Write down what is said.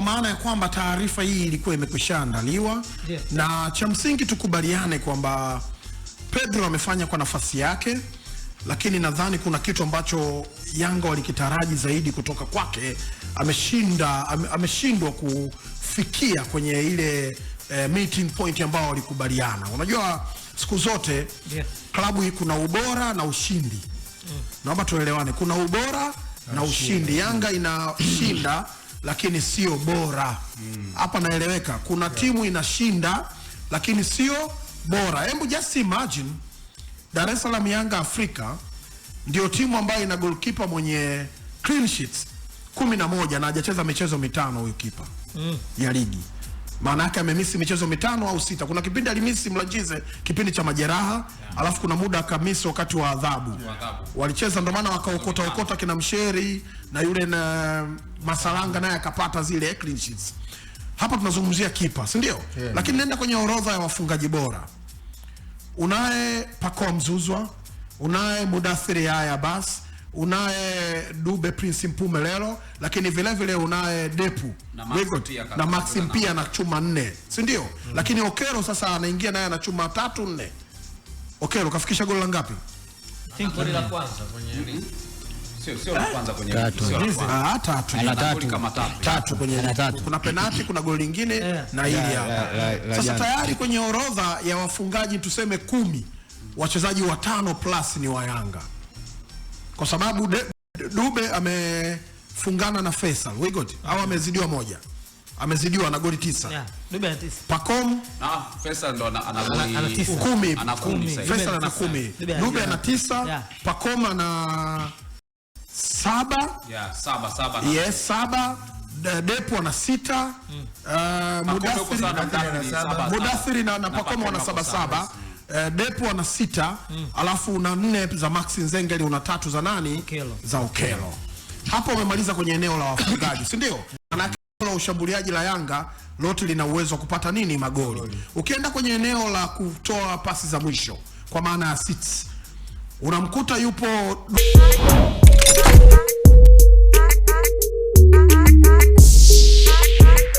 maana ya kwamba taarifa hii ilikuwa imekwishaandaliwa, na cha msingi tukubaliane kwamba Pedro amefanya kwa nafasi yake, lakini nadhani kuna kitu ambacho Yanga walikitaraji zaidi kutoka kwake. Ameshindwa kufikia kwenye ile meeting point ambao walikubaliana. Unajua siku zote klabu hii kuna ubora na ushindi. Naomba tuelewane, kuna ubora na ushindi. Yanga inashinda lakini sio bora. Hapa naeleweka. Kuna timu inashinda lakini sio bora. Hebu just imagine Dar es Salaam Yanga Afrika ndio timu ambayo ina goalkeeper mwenye clean sheets 11 na hajacheza michezo 5 huyo kipa ya ligi. Maana yake amemisi michezo 5 au 6. Kuna kipindi alimisi Mlajize kipindi cha majeraha, alafu kuna muda akamisi wakati wa adhabu. Walicheza ndio maana wakaokota kina Msheri na yule na Masalanga naye akapata zile clean sheets. Hapa tunazungumzia kipa, si ndio? Lakini nenda kwenye orodha ya wafungaji bora. Unaye Pacome Mzuzwa, unaye Mudathiri Yahya Bas, unaye Dube Prince Mpumelelo, lakini vile vile unaye Depu na Maxim pia na chuma 4, si ndio? Lakini Okelo sasa anaingia naye ana chuma 3 4. Okelo kafikisha goli la ngapi? Goli la kwanza kwenye sio la kwanza kwenye tatu kwenye tatu. Kuna penalti, kuna goli lingine na hili hapa. Sasa tayari kwenye orodha ya wafungaji tuseme 10, wachezaji 5 plus ni wa Yanga. Kwa sababu Dube amefungana na Faisal Wigot au amezidiwa moja. Amezidiwa na goli 9. Dube ana 9. Pacome Faisal ndo ana goli 10. Ana 10. Faisal ana 10. Dube ana 9. Pacome ana 7. 7. Yes, 7. Depo ana 6. Mudathiri na Pacome wana 7. Depo ana 6. Alafu una 4 za Maxi Nzengeli, una 3 za nani? Za Okelo. Hapo umemaliza kwenye eneo la wafungaji, si ndio? Na ushambuliaji la Yanga lote lina uwezo wa kupata nini? Magoli. Ukienda kwenye eneo la kutoa pasi za mwisho kwa maana ya assists, unamkuta yupo